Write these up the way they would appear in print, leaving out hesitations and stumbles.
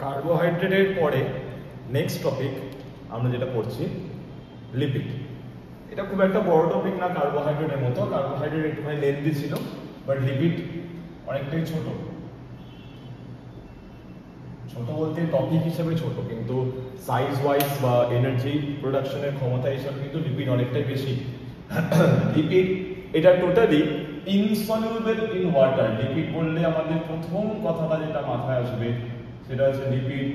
কার্বোহাইড্রেটের পরে next topic আমরা যেটা পড়ছি লিপিড। এটা খুব একটা বড় টপিক না কার্বোহাইড্রেটের মতো, কার্বোহাইড্রেট একটুখানি লেন্দি ছিল, বাট লিপিড অনেকটাই ছোট। ছোট বলতে টপিক হিসেবে ছোট, কিন্তু সাইজ ওয়াইজ বা এনার্জি প্রোডাকশনের ক্ষমতা হিসাবে কিন্তু লিপিড অনেকটাই বেশি। লিপিড এটা totally insoluble in water. Lipid বললে আমাদের প্রথম কথাটা যেটা মাথায় আসবে সেটা হচ্ছে লিপিড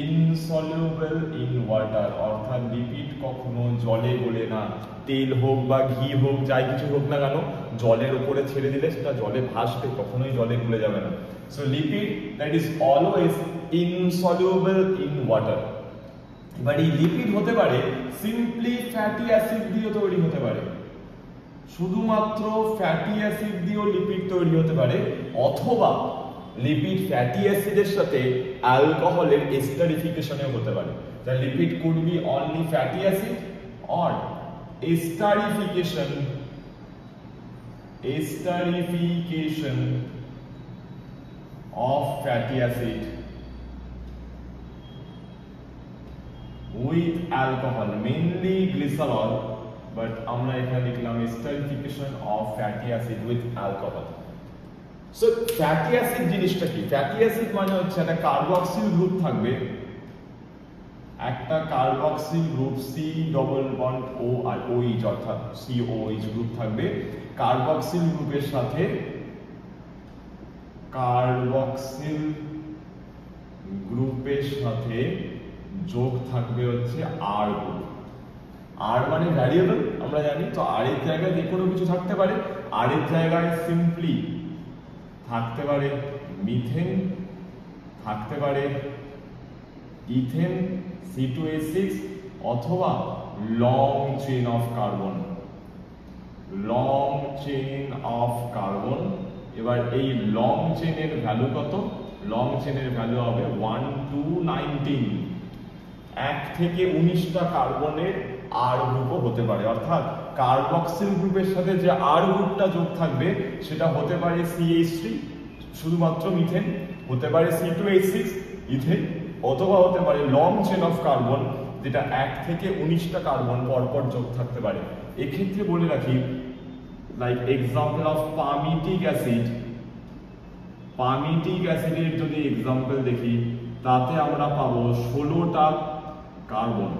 ইনসলিউবল ইন ওয়াটার, অর্থাৎ লিপিড কখনো জলে গলে না। তেল হোক বা ঘি হোক, যাই কিছু হোক না কেন, জলের উপরে ছেড়ে দিলে সেটা জলে ভাসবে, কখনোই জলে গলে যাবে না। So lipid that is always insoluble in water. এবার এই লিপিড হতে পারে সিম্পলি ফ্যাটি অ্যাসিড দিয়ে তৈরি হতে পারে, শুধুমাত্র ফ্যাটি অ্যাসিড দিয়েও লিপিড তৈরি হতে পারে, অথবা লিপিড ফ্যাটি অ্যাসিডের সাথে অ্যালকোহলের এস্টারিফিকেশনেও হতে পারে। The lipid could be only fatty acid or esterification of fatty acid with alcohol, mainly glycerol, but আমরা এখানে লিখলাম esterification of fatty acid with alcohol. So fatty acid জিনিসটা কি? ফ্যাটি অ্যাসিড মানে হচ্ছে একটা কার্বক্সিল গ্রুপ থাকবে, একটা carboxyl group C double bond O আর ওইচ, অর্থাৎ COH গ্রুপ থাকবে। কার্বক্সিল গ্রুপের সাথে যোগ থাকবে হচ্ছে আর গ্রুপ। আর মানে ভ্যারিয়েবল আমরা জানি, তো আর এর জায়গায় যে কোনো কিছু থাকতে পারে। আর এর জায়গায় সিম্পলি থাকতে পারে মিথেন, থাকতে পারে ইথেন C2H6, অথবা long chain of carbon, long chain of carbon. এবার এই লং চেইনের ভ্যালু কত? লং চেইনের ভ্যালু হবে 1 to 19। 1 থেকে 19টা কার্বনের আর গ্রুপও হতে পারে, অর্থাৎ কার্বক্সিল গ্রুপের সাথে যে আর গ্রুপটা যোগ থাকবে সেটা হতে পারে CH3 শুধুমাত্র মিথেন, হতে পারে C2H6 ইথেন, অথবা হতে পারে লং চেইন অফ কার্বন, যেটা 1 থেকে 19টা কার্বন পরপর যোগ থাকতে পারে। এক্ষেত্রে বলে রাখি, like example of palmitic acid, palmitic অ্যাসিডের যদি এক্সাম্পল দেখি, তাতে আমরা পাবো 16টা কার্বন,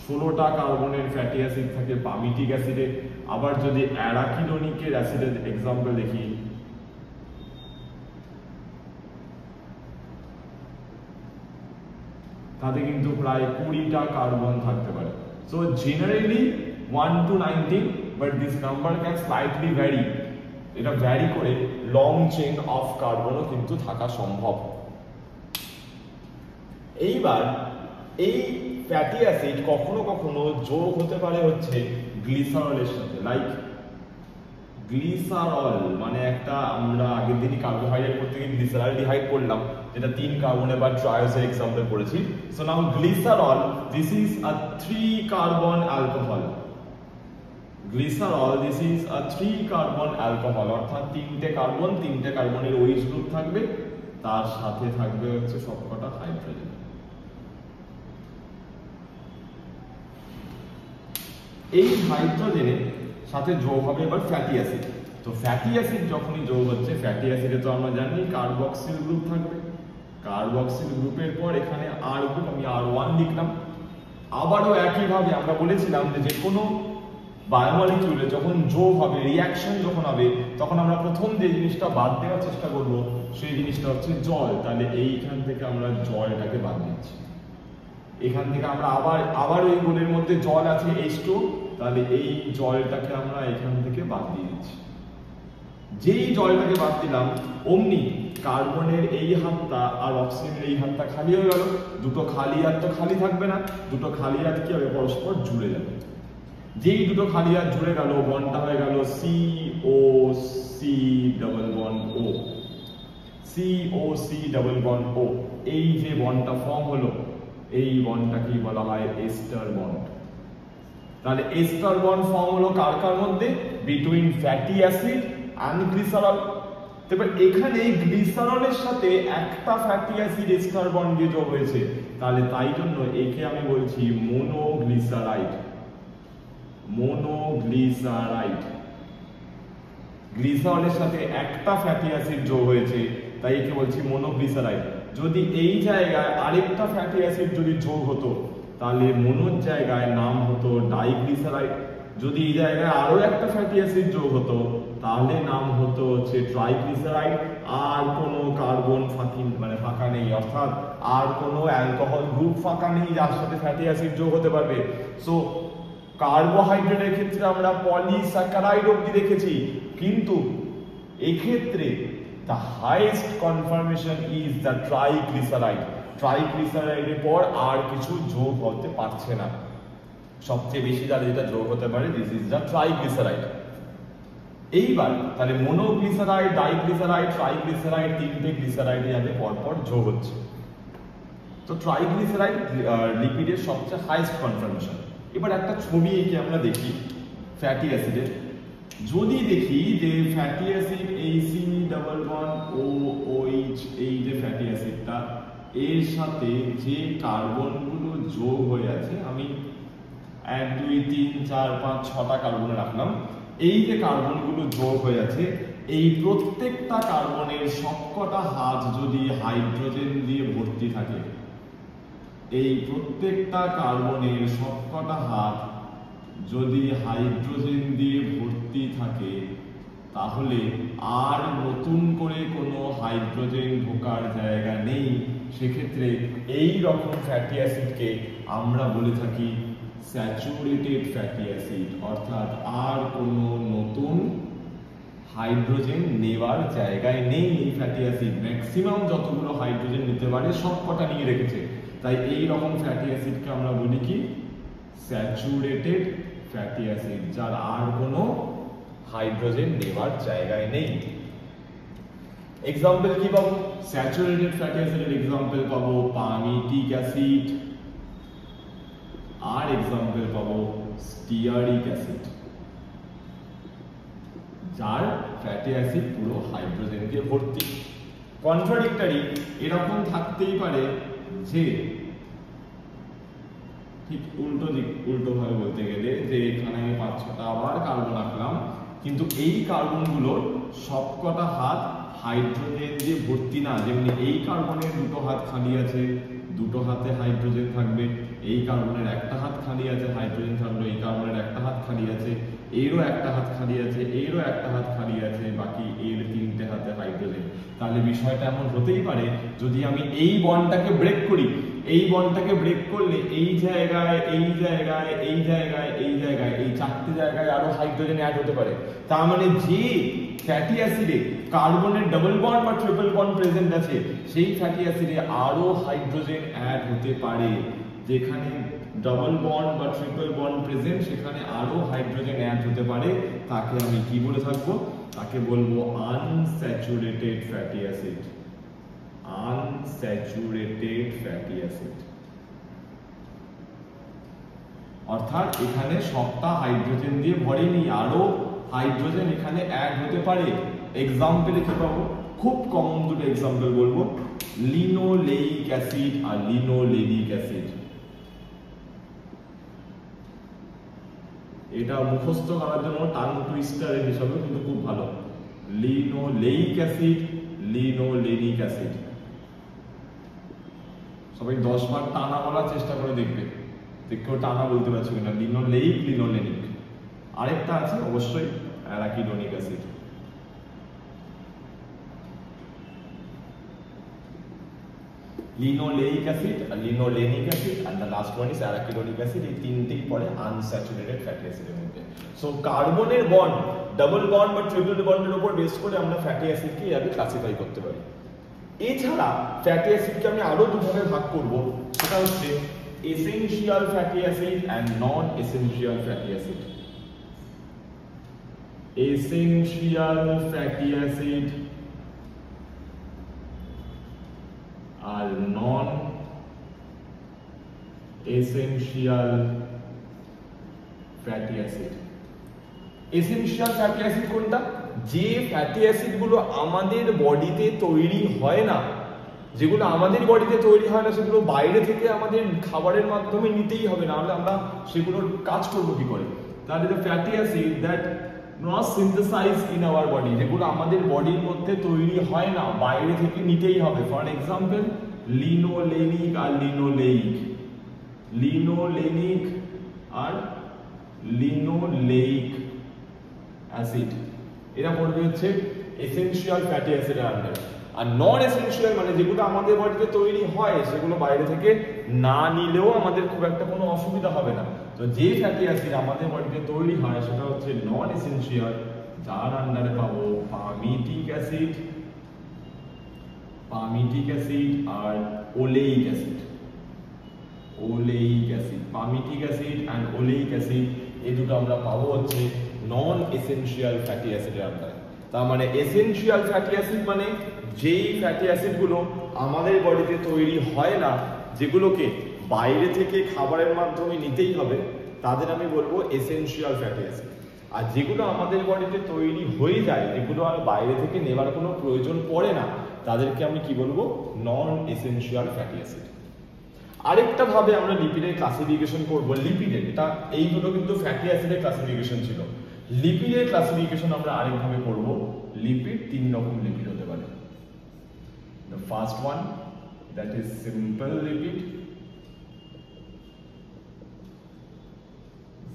16টা কার্বনের ফ্যাটি অ্যাসিড থাকে পামিটিক অ্যাসিডে। আবার যদি অ্যারাকিডোনিকের অ্যাসিডের এক্সাম্পল দেখি, তাতে কিন্তু প্রায় 20টা কার্বন থাকতে পারে। So generally 1 to 19, but this number can slightly vary. এটা ভ্যারি করে লং চেইন অফ কার্বনও কিন্তু থাকা সম্ভব। এইবার এই ফ্যাটি অ্যাসিড কখনো কখনো যোগ হতে পারে হচ্ছে গ্লিসারলের সাথে। লাইক গ্লিসারল মানে একটা, আমরা আগের দিনই কার্বোহাইড্রেট করতে গিয়ে গ্লিসারলডিহাইড করলাম, যেটা 3 কার্বনে বা ট্রায়োসের এক্সাম্পল পড়েছি। So now glycerol, this is a 3 carbon alcohol. Glycerol this is a 3 carbon alcohol, অর্থাৎ 3টে কার্বন, 3টে কার্বনের OH গ্রুপ থাকবে, তার সাথে থাকবে হচ্ছে সবকটা হাইড্রোজেন। এই হাইড্রোজেনের সাথে যোগ হবে এবার ফ্যাটি অ্যাসিড। তো ফ্যাটি অ্যাসিড যখনই যোগ হচ্ছে, ফ্যাটি অ্যাসিডে তো আমরা জানি কার্বক্সিল গ্রুপ থাকবে, কার্বক্সিল গ্রুপের পর এখানে আর গ্রুপ, আমি R1 লিখলাম। আবারও একইভাবে আমরা বলেছিলাম যে কোনো বায়োমলিকিউলে যখন যোগ হবে, রিয়াকশন যখন হবে, তখন আমরা প্রথম যে জিনিসটা বাদ দেওয়ার চেষ্টা করব সেই জিনিসটা হচ্ছে জল। তাহলে এইখান থেকে আমরা জলটাকে বাদ দিচ্ছি। এখান থেকে আমরা আবার ওই গোলের মধ্যে জল আছে H2, তাহলে এই জলটাকে আমরা এখান থেকে বাদ দিয়ে দিচ্ছি। যেই জলটাকে বাদ দিলাম অমনি কার্বনের এই হাতটা আর অক্সিজেনের এই হাতটা খালি হয়ে গেল। দুটো খালি হাত তো খালি থাকবে না, দুটো খালি হাত কি হবে? পরস্পর জুড়ে যাবে। যেই দুটো খালি হাত জুড়ে গেল, বন্ডটা হয়ে গেল COC double bond O, COC double bond O। এই যে বন্ডটা ফর্ম হলো, এই বন্ডটাকে বলা হয় এস্টার বন্ড। তাহলে এস্টার বন্ড ফর্ম হলো কার কার মধ্যে? Between fatty acid and glycerol. এবার এখানে গ্লিসারলের সাথে একটা ফ্যাটি অ্যাসিড এস্টার বন্ড দিয়ে যোগ হয়েছে, তাহলে তাই জন্য একে আমি বলছি মোনোগ্লিসারাইড। মোনোগ্লিসারাইড, গ্লিসারলের সাথে একটা ফ্যাটি অ্যাসিড যোগ হয়েছে তাই একে বলছি মোনোগ্লিসারাইড। যদি এই জায়গায় আরেকটা ফ্যাটি অ্যাসিড যদি যোগ হতো তাহলে মোনোর জায়গায় নাম হতো ডাইগ্লিসারাইড। যদি এই জায়গায় আরো একটা ফ্যাটি অ্যাসিড যোগ হতো তাহলে নাম হতো হচ্ছে ট্রাইগ্লিসারাইড। আর কোনো কার্বন ফাঁকা নেই, অর্থাৎ আর কোনো অ্যালকোহল গ্রুপ ফাঁকা নেই যার সাথে ফ্যাটি অ্যাসিড যোগ হতে পারবে। সো কার্বোহাইড্রেটের ক্ষেত্রে আমরা পলিস্যাকারাইড অবধি দেখেছি, কিন্তু এক্ষেত্রে the highest conformation is the triglyceride. ট্রাইগ্লিসারাইডের পর আর কিছু যোগ হতে পারছে না, সবচেয়ে বেশি তাহলে যেটা যোগ হতে পারে দিস ইজ দ্য ট্রাইগ্লিসারাইড। এইবার তাহলে মোনোগ্লিসারাইড, ডাইগ্লিসারাইড, ট্রাইগ্লিসারাইড, তিনটে গ্লিসারাইডে যাবে পরপর যোগ হচ্ছে। তো ট্রাইগ্লিসারাইড লিপিডের সবচেয়ে হাইয়েস্ট কনফার্মেশন। এবার একটা ছবি এঁকে আমরা দেখি ফ্যাটি অ্যাসিডের। যদি দেখি যে fatty acid AC double bond OH, এই যে ফ্যাটি অ্যাসিডটা এর সাথে যে কার্বনগুলো যোগ হয়ে আছে, আমি 1 2 3 4 5 6টা কার্বন রাখলাম। এই যে কার্বনগুলো যোগ হয়ে আছে, এই প্রত্যেকটা কার্বনের সবকটা হাত যদি হাইড্রোজেন দিয়ে ভর্তি থাকে, এই প্রত্যেকটা কার্বনের সবকটা হাত যদি হাইড্রোজেন দিয়ে ভর্তি থাকে তাহলে আর নতুন করে কোনো হাইড্রোজেন ঢোকার জায়গা নেই। সেক্ষেত্রে এই রকম ফ্যাটি অ্যাসিডকে আমরা বলে থাকি স্যাচুরেটেড ফ্যাটি অ্যাসিড, অর্থাৎ আর কোনো নতুন হাইড্রোজেন নেওয়ার জায়গায় নেই। এই ফ্যাটি অ্যাসিড ম্যাক্সিমাম যতগুলো হাইড্রোজেন নিতে পারে সবকটা নিয়ে রেখেছে, তাই এই রকম ফ্যাটি অ্যাসিডকে আমরা বলি কি স্যাচুরেটেড ফ্যাটি অ্যাসিড, যার আর কোনো হাইড্রোজেন নেওয়ার জায়গায় নেই। এক্সাম্পল কি পাবো? স্যাচুরেটেড ফ্যাটি অ্যাসিডের এক্সাম্পল পাবো পামিটিক অ্যাসিড, আর এক্সাম্পল পাবো স্টিয়ারিক অ্যাসিড, যার ফ্যাটি অ্যাসিড পুরো হাইড্রোজেন দিয়ে ভর্তি। কন্ট্রাডিক্টরি এরকম থাকতেই পারে যে ঠিক উল্টো ভাবে বলতে গেলে যে এখানে আমি 5-6টা আবার কার্বন রাখলাম, কিন্তু এই কার্বনগুলোর সবকটা হাত হাইড্রোজেন দিয়ে ভর্তি না। যেমনি এই কার্বনের দুটো হাত খালি আছে, দুটো হাতে হাইড্রোজেন থাকবে, এই কার্বনের একটা হাত খালি আছে, হাইড্রোজেন থাকলো, এই কার্বনের একটা হাত খালি আছে, এরও একটা হাত খালি আছে, এরও একটা হাত খালি আছে, বাকি এর তিনটে হাতে হাইড্রোজেন। তাহলে বিষয়টা এমন হতেই পারে যদি আমি এই বন্ডটাকে ব্রেক করি, এই বন্ডটাকে ব্রেক করলে এই জায়গায়, এই জায়গায়, এই জায়গায়, এই জায়গায়, এই চারটে জায়গায় আরো হাইড্রোজেন অ্যাড হতে পারে। তার মানে যে ফ্যাটি অ্যাসিডে কার্বনের ডাবল বন্ড বা ট্রিপল বন্ড প্রেজেন্ট আছে, সেই ফ্যাটি অ্যাসিডে আরো হাইড্রোজেন অ্যাড হতে পারে। যেখানে ডাবল বন্ড বা ট্রিপল বন্ড প্রেজেন্ট সেখানে আরো হাইড্রোজেন অ্যাড হতে পারে। তাকে আমি কি বলে থাকবো? তাকে বলবো unsaturated fatty acid. Unsaturated fatty acid অর্থাৎ এখানে সবটা হাইড্রোজেন দিয়ে ভরেনি, আরো হাইড্রোজেন এখানে অ্যাড হতে পারে। এক্সাম্পলে কি পাবো? খুব কমন দুটো এক্সাম্পল বলবো, লিনোলেইক অ্যাসিড আর লিনোলেনিক অ্যাসিড। এটা মুখস্থ করার জন্য টাং টুইস্টার হিসাবে কিন্তু খুব ভালো। Linoleic acid, linolenic acid. সবাই 10 বার টানা বলার চেষ্টা করে দেখবে, কেউ টানা বলতে পারছো কিনা। Linoleic, linolenic. আরেকটা আছে অবশ্যই অ্যারাকিডোনিক অ্যাসিড। লিনোলেইক অ্যাসিড আর linolenic acid and the last one is arachidonic acid। এই তিনটেই পড়ে আনস্যাচুরেটেড ফ্যাটি অ্যাসিডের মধ্যে। সো কার্বনের বন্ড, ডাবল বন্ড বা ট্রিপল বন্ডের উপর বেস করে আমরা ফ্যাটি অ্যাসিডকে এইভাবে ক্লাসিফাই করতে পারি। এছাড়া ফ্যাটি অ্যাসিডকে আমি আরো দুভাবে ভাগ করব, সেটা হচ্ছে essential fatty acid and non essential fatty acid. Essential fatty acid আর non essential fatty acid. Essential fatty acid কোনটা? যে ফ্যাটি অ্যাসিডগুলো আমাদের বডিতে তৈরি হয় না, যেগুলো আমাদের বডিতে তৈরি হয় না, সেগুলো বাইরে থেকে আমাদের খাবারের মাধ্যমে নিতেই হবে, নাহলে আমরা সেগুলোর কাজ করবো কি করে। তাহলে the fatty acid that not synthesise in our body, যেগুলো আমাদের বডির মধ্যে তৈরি হয় না, বাইরে থেকে নিতেই হবে। ফর এক্সাম্পল লিনোলেনিক আর লিনোলেইক, লিনোলেনিক আর লিনোলেইক অ্যাসিড, এরা পড়বে হচ্ছে এসেনশিয়াল ফ্যাটি অ্যাসিডের আন্ডারে। আর নন এসেনশিয়াল মানে যেগুলো আমাদের বডিতে তৈরি হয়, সেগুলো বাইরে থেকে না নিলেও আমাদের খুব একটা কোনো অসুবিধা হবে না। তো যে ফ্যাটি অ্যাসিড আমাদের বডিতে তৈরি হয় সেটা হচ্ছে নন এসেনশিয়াল, যার আন্ডারে পাবো পামিটিক অ্যাসিড, পামিটিক অ্যাসিড আর oleic acid, oleic acid, palmitic acid and oleic acid, এই দুটো আমরা পাবো হচ্ছে নন এসেনশিয়াল ফ্যাটি অ্যাসিডের আন্ডারে। তার মানে এসেনশিয়াল ফ্যাটি অ্যাসিড মানে যেই ফ্যাটি অ্যাসিডগুলো আমাদের বডিতে তৈরি হয় না, যেগুলোকে বাইরে থেকে খাবারের মাধ্যমে নিতেই হবে, তাদের আমি বলবো এসেনশিয়াল ফ্যাটি অ্যাসিড। আর যেগুলো আমাদের বডিতে তৈরি হয়ে যায়, যেগুলো আর বাইরে থেকে নেবার কোনো প্রয়োজন পড়ে না, তাদেরকে আমি কি বলবো, নন এসেনশিয়াল ফ্যাটি অ্যাসিড। আরেকটা ভাবে আমরা লিপিডের ক্লাসিফিকেশন করব, লিপিডের, এটা এই হলো কিন্তু ফ্যাটি অ্যাসিডের ক্লাসিফিকেশন ছিল। লিপিডের ক্লাসিফিকেশন আমরা আরেকভাবে করব। লিপিড তিন রকম লিপিড হতে পারে। The first one, that is simple lipid.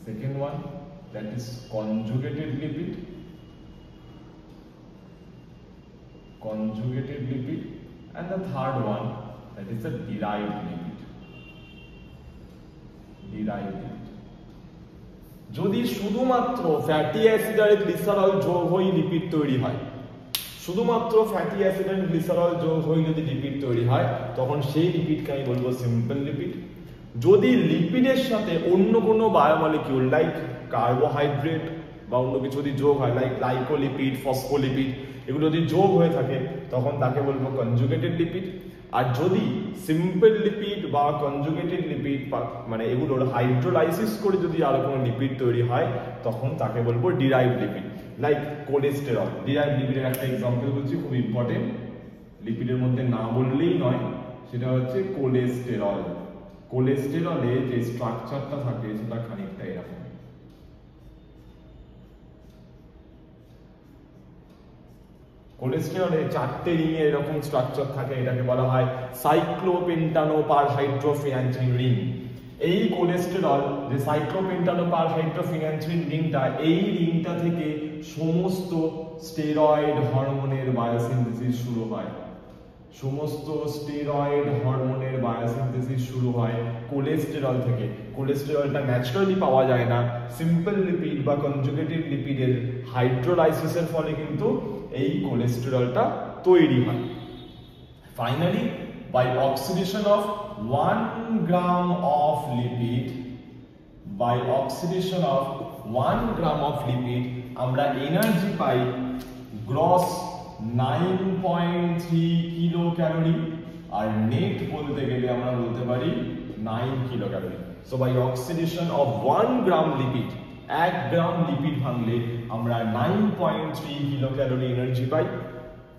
Second one, that is conjugated lipid. Conjugated lipid. And the third one, that is the derived lipid. Derived lipid. যদি শুধুমাত্র ফ্যাটি অ্যাসিড আর glycerol যোগ হয়ে lipid তৈরি হয়, শুধুমাত্র fatty acid আর glycerol যোগ হয়ে যদি লিপিড তৈরি হয়, তখন সেই লিপিডকে আমি বলবো সিম্পল লিপিড। যদি লিপিডের সাথে অন্য কোনো বায়োমলিকিউল লাইক কার্বোহাইড্রেট বা অন্য কিছু যদি যোগ হয়, লাইক লাইকোলিপিড, ফসফোলিপিড, এগুলো যদি যোগ হয়ে থাকে, তখন তাকে বলবো কনজুগেটেড লিপিড। আর যদি সিম্পল লিপিড বা কনজুগেটেড লিপিড মানে এগুলোর হাইড্রোলাইসিস করে যদি আরো কোনো লিপিড তৈরি হয়, তখন তাকে বলবো derived lipid, like cholesterol. Derived লিপিডের একটা এক্সাম্পল বলছি, খুব ইম্পর্টেন্ট, লিপিডের মধ্যে না বললেই নয়, সেটা হচ্ছে কোলেস্টেরল। কোলেস্টেরলে যে স্ট্রাকচারটা থাকে সেটা খানিকটা এরকম। কোলেস্টেরলে চারটে রিং এর এরকম স্ট্রাকচার থাকে, এটাকে বলা হয় সাইক্লোপেন্টানোপারহাইড্রোফিনান্থিন রিং। এই কোলেস্টেরল যে সাইক্লোপেন্টানোপারহাইড্রোফিনান্থিন রিংটা, এই রিংটা থেকে সমস্ত স্টেরয়েড হরমোনের বায়োসিনথেসিস শুরু হয়। সমস্ত স্টেরয়েড হরমোনের বায়োসিনথেসিস শুরু হয় কোলেস্টেরল থেকে। কোলেস্টেরলটা ন্যাচারালি পাওয়া যায় না, সিম্পল লিপিড বা কনজুগেটেড লিপিডের হাইড্রোলাইসিসের ফলে কিন্তু এই কোলেস্টেরলটা তৈরি হয়। Finally, by oxidation of 1 gram of lipid, by oxidation of 1 gram of lipid আমরা এনার্জি পাই গ্রস 9.3 কিলো ক্যালোরি, আর নেট বলতে গেলে আমরা বলতে পারি 9 kilo calorie. So by oxidation of 1 gram lipid, 1 gram lipid ভাঙলে আমরা 9.3 কিলো ক্যালোরি এনার্জি পাই,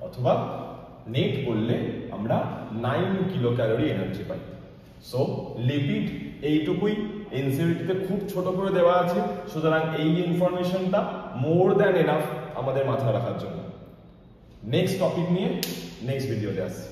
অথবা নেট বললে আমরা 9 কিলো ক্যালোরি এনার্জি পাই। সো লিপিড এইটুকুই, এনসিইআরটিতে খুব ছোট করে দেওয়া আছে, সুতরাং এই ইনফরমেশনটা মোর দ্যান এনাফ আমাদের মাথায় রাখার জন্য। নেক্সট টপিক নিয়ে নেক্সট ভিডিওতে আসছি।